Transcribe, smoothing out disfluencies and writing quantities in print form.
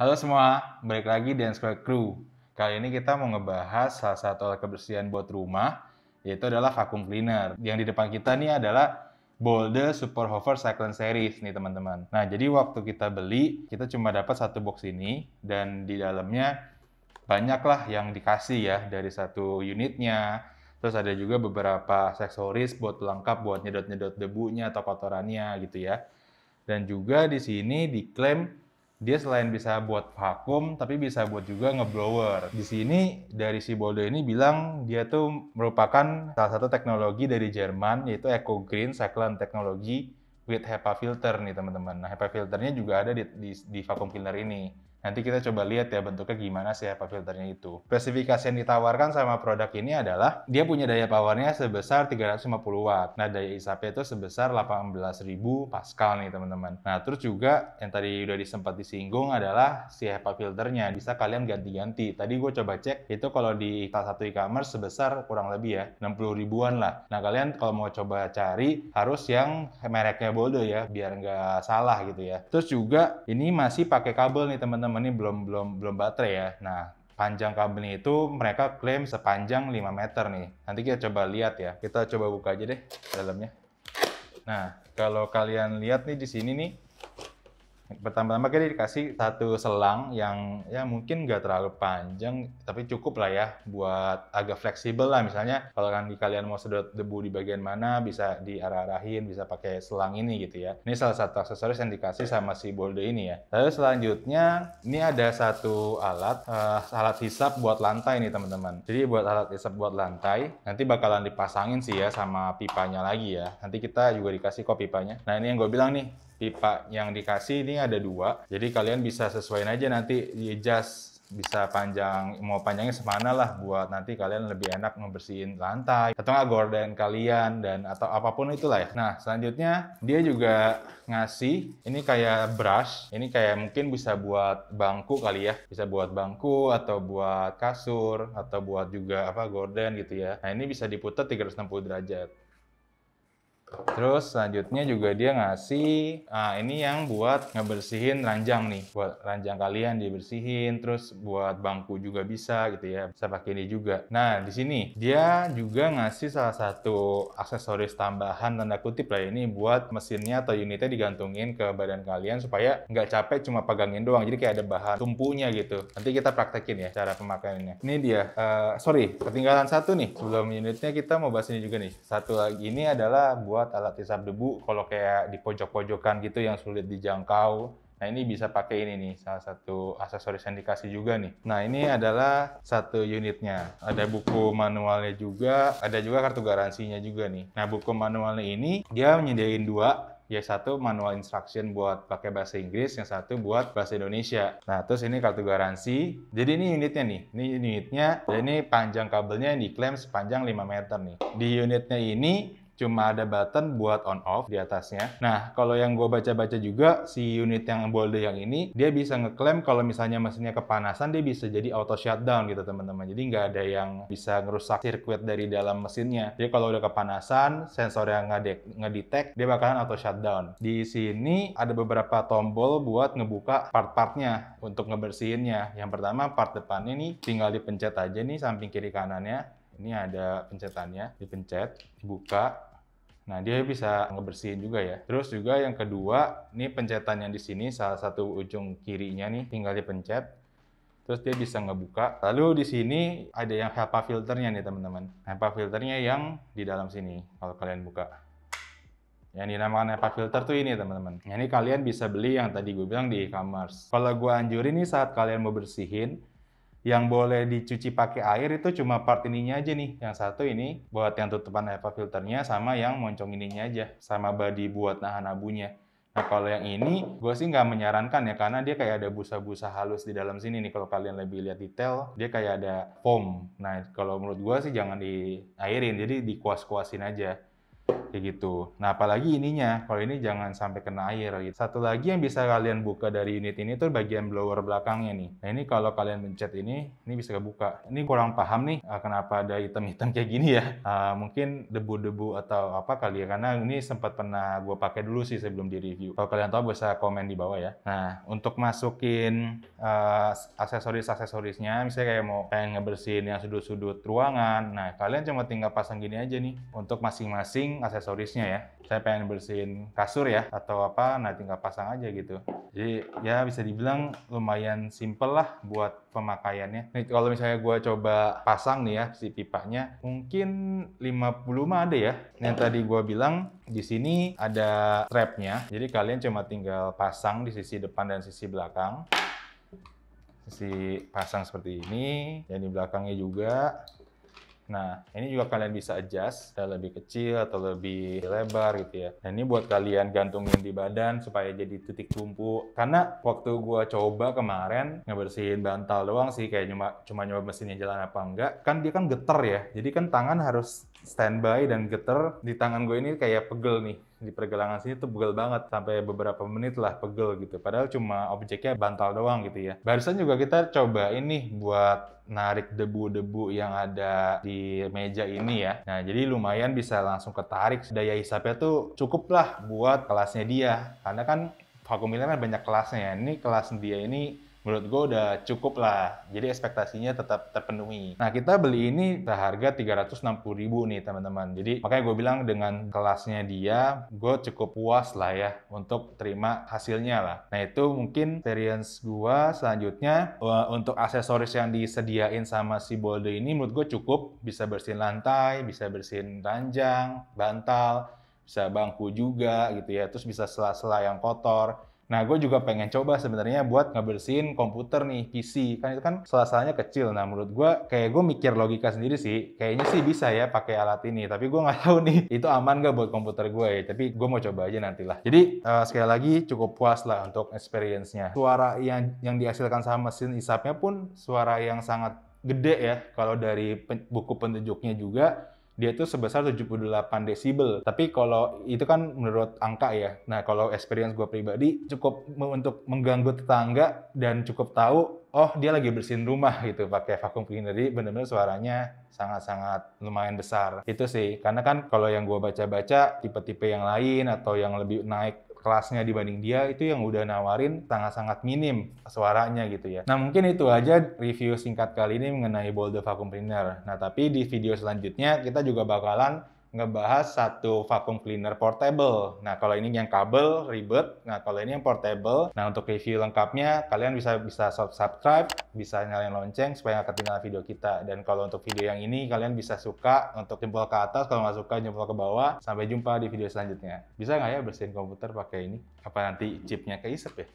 Halo semua, balik lagi di Unsquared Crew. Kali ini kita mau ngebahas salah satu alat kebersihan buat rumah, yaitu adalah vacuum cleaner. Yang di depan kita nih adalah Bolde Super Hover Cyclone Series nih teman-teman. Nah, jadi waktu kita beli, kita cuma dapat satu box ini, dan di dalamnya banyaklah yang dikasih ya, dari satu unitnya. Terus ada juga beberapa aksesoris buat pelengkap buat nyedot-nyedot debunya atau kotorannya gitu ya. Dan juga di sini diklaim dia selain bisa buat vakum, tapi bisa buat juga ngeblower. Di sini dari si Bolde ini bilang dia tuh merupakan salah satu teknologi dari Jerman, yaitu Eco Green Cyclone Technology with HEPA filter nih teman-teman. Nah, HEPA filternya juga ada di vacuum cleaner ini. Nanti kita coba lihat ya bentuknya gimana sih HEPA filternya itu. Spesifikasi yang ditawarkan sama produk ini adalah dia punya daya powernya sebesar 350 watt. Nah, daya isapnya itu sebesar 18.000 Pascal nih teman-teman. Nah, terus juga yang tadi udah sempat disinggung adalah si HEPA filternya. Bisa kalian ganti-ganti. Tadi gue coba cek, itu kalau di salah satu e-commerce sebesar kurang lebih ya 60 ribuan lah. Nah, kalian kalau mau coba cari harus yang mereknya Bolde ya, biar nggak salah gitu ya. Terus juga ini masih pakai kabel nih teman-teman, ini belum baterai ya. Nah, panjang kabelnya itu mereka klaim sepanjang 5 meter nih. Nanti kita coba lihat ya. Kita coba buka aja deh dalamnya. Nah, kalau kalian lihat nih di sini nih, pertama-tama kita dikasih satu selang yang ya mungkin nggak terlalu panjang, tapi cukup lah ya buat agak fleksibel lah. Misalnya kalau kalian mau sedot debu di bagian mana, bisa diarah-arahin, bisa pakai selang ini gitu ya. Ini salah satu aksesoris yang dikasih sama si Bolde ini ya. Lalu selanjutnya, ini ada satu alat hisap buat lantai nih teman-teman. Jadi buat alat hisap buat lantai, nanti bakalan dipasangin sih ya sama pipanya lagi ya. Nanti kita juga dikasih kok pipanya. Nah, ini yang gue bilang nih, pipa yang dikasih ini ada dua, jadi kalian bisa sesuaiin aja nanti di adjust, bisa mau panjangnya semana lah buat nanti kalian lebih enak ngebersihin lantai atau nggak gorden kalian dan atau apapun itulah ya. Nah, selanjutnya dia juga ngasih ini kayak brush, ini kayak mungkin bisa buat bangku kali ya, bisa buat bangku atau buat kasur atau buat juga gorden gitu ya. Nah, ini bisa diputar 360 derajat. Terus selanjutnya juga dia ngasih, ini yang buat ngebersihin ranjang nih, buat ranjang kalian dibersihin, terus buat bangku juga bisa gitu ya, bisa pakai ini juga. Nah, di sini dia juga ngasih salah satu aksesoris tambahan tanda kutip lah ini buat mesinnya atau unitnya digantungin ke badan kalian supaya nggak capek cuma pegangin doang, jadi kayak ada bahan tumpunya gitu. Nanti kita praktekin ya cara pemakaiannya. Ini dia, sorry, ketinggalan satu nih, sebelum unitnya kita mau bahas ini juga nih. Satu lagi ini adalah buat alat hisap debu kalau kayak di pojok-pojokan gitu yang sulit dijangkau. Nah, ini bisa pakai ini nih, salah satu aksesoris yang dikasih juga nih. Nah, ini adalah satu unitnya. Ada buku manualnya juga, ada juga kartu garansinya juga nih. Nah, buku manualnya ini dia menyediain dua, ya satu manual instruction buat pakai bahasa Inggris, yang satu buat bahasa Indonesia. Nah, terus ini kartu garansi. Jadi ini unitnya nih. Ini unitnya, dan ini panjang kabelnya yang diklaim sepanjang 5 meter nih. Di unitnya ini cuma ada button buat on off di atasnya. Nah, kalau yang gue baca-baca juga, si unit yang Bolde yang ini, dia bisa ngeklaim kalau misalnya mesinnya kepanasan, dia bisa jadi auto shutdown gitu teman-teman. Jadi nggak ada yang bisa ngerusak sirkuit dari dalam mesinnya. Jadi kalau udah kepanasan, sensor yang ngedetect, dia bakalan auto shutdown. Di sini ada beberapa tombol buat ngebuka part-partnya untuk ngebersihinnya. Yang pertama, part depannya nih, tinggal dipencet aja nih samping kiri kanannya. Ini ada pencetannya, dipencet, dibuka. Nah, dia bisa ngebersihin juga ya. Terus juga yang kedua, ini pencetan yang di sini, salah satu ujung kirinya nih, tinggal dipencet. Terus dia bisa ngebuka. Lalu di sini ada yang HEPA filternya nih teman-teman. HEPA filternya yang di dalam sini, kalau kalian buka. Yang dinamakan HEPA filter tuh ini teman-teman. Ini kalian bisa beli yang tadi gue bilang di e-commerce. Kalau gue anjurin nih saat kalian mau bersihin, yang boleh dicuci pakai air itu cuma part ininya aja nih. Yang satu ini buat yang tutupan HEPA filternya, sama yang moncong ininya aja. Sama body buat nahan abunya. Nah, kalau yang ini, gue sih nggak menyarankan ya, karena dia kayak ada busa-busa halus di dalam sini nih. Kalau kalian lebih lihat detail, dia kayak ada foam. Nah, kalau menurut gue sih jangan diairin, jadi dikuas-kuasin aja. kayak gitu. Nah, apalagi ininya, kalau ini jangan sampai kena air gitu. Satu lagi yang bisa kalian buka dari unit ini tuh bagian blower belakangnya nih. Nah, ini kalau kalian pencet ini bisa kebuka. Ini kurang paham nih kenapa ada hitam-hitam kayak gini ya. Mungkin debu-debu atau apa kali ya, karena ini sempat pernah gue pakai dulu sih sebelum di review. Kalau kalian tahu bisa komen di bawah ya. Nah, untuk masukin aksesoris-aksesorisnya, misalnya kayak mau pengen ngebersihin yang sudut-sudut ruangan, nah kalian cuma tinggal pasang gini aja nih untuk masing-masing aksesorisnya ya. Saya pengen bersihin kasur ya atau apa, nah tinggal pasang aja gitu. Jadi ya bisa dibilang lumayan simple lah buat pemakaiannya. Nih kalau misalnya gue coba pasang nih ya si pipanya, mungkin 50 mah ada ya. Yang tadi gue bilang di sini ada strapnya, jadi kalian cuma tinggal pasang di sisi depan dan sisi belakang. Sisi pasang seperti ini, dan di belakangnya juga. Nah, ini juga kalian bisa adjust, lebih kecil atau lebih lebar gitu ya. Nah, ini buat kalian gantungin di badan supaya jadi titik tumpu. Karena waktu gua coba kemarin ngebersihin bantal doang sih, kayak cuma nyoba mesinnya jalan apa enggak, kan dia kan geter ya. Jadi kan tangan harus standby dan geter. Di tangan gue ini kayak pegel nih. Di pergelangan sini tuh pegel banget, sampai beberapa menit lah pegel gitu. Padahal cuma objeknya bantal doang gitu ya. Barusan juga kita coba ini buat narik debu-debu yang ada di meja ini ya. Nah, jadi lumayan bisa langsung ketarik. Daya hisapnya tuh cukup lah buat kelasnya dia. Karena kan vacuum cleaner kan banyak kelasnya ya. Ini kelas dia ini menurut gue udah cukup lah. Jadi ekspektasinya tetap terpenuhi. Nah, kita beli ini seharga 360.000 nih teman-teman. Jadi makanya gue bilang dengan kelasnya dia, gue cukup puas lah ya untuk terima hasilnya lah. Nah, itu mungkin experience gue. Selanjutnya untuk aksesoris yang disediain sama si Boulder ini menurut gue cukup. Bisa bersihin lantai, bisa bersihin ranjang, bantal, bisa bangku juga gitu ya. Terus bisa sela-sela yang kotor. Nah, gue juga pengen coba sebenarnya buat ngebersihin komputer nih, PC. Kan itu kan sela-selanya kecil. Nah, menurut gue, kayak gue mikir logika sendiri sih. Kayaknya sih bisa ya pakai alat ini. Tapi gue nggak tahu nih, itu aman nggak buat komputer gue ya. Tapi gue mau coba aja nantilah. Jadi, sekali lagi cukup puas lah untuk experience-nya. Suara yang dihasilkan sama mesin isapnya pun suara yang sangat gede ya. Kalau dari buku petunjuknya juga, dia itu sebesar 78 desibel. Tapi kalau itu kan menurut angka ya. Nah, kalau experience gue pribadi cukup untuk mengganggu tetangga dan cukup tahu, oh dia lagi bersihin rumah gitu pakai vacuum cleaner. Jadi bener-bener suaranya sangat-sangat lumayan besar. Itu sih, karena kan kalau yang gue baca-baca tipe-tipe yang lain atau yang lebih naik kelasnya dibanding dia, itu yang udah nawarin sangat-sangat minim suaranya gitu ya. Nah, mungkin itu aja review singkat kali ini mengenai Boulder Vacuum Cleaner. Nah, tapi di video selanjutnya kita juga bakalan ngebahas satu vacuum cleaner portable. Nah, kalau ini yang kabel ribet, nah kalau ini yang portable. Nah, untuk review lengkapnya kalian bisa subscribe, bisa nyalain lonceng supaya nggak ketinggalan video kita. Dan kalau untuk video yang ini kalian bisa suka untuk jempol ke atas, kalau nggak suka jempol ke bawah. Sampai jumpa di video selanjutnya. Bisa nggak ya bersihin komputer pakai ini? Apa nanti chipnya keisep ya?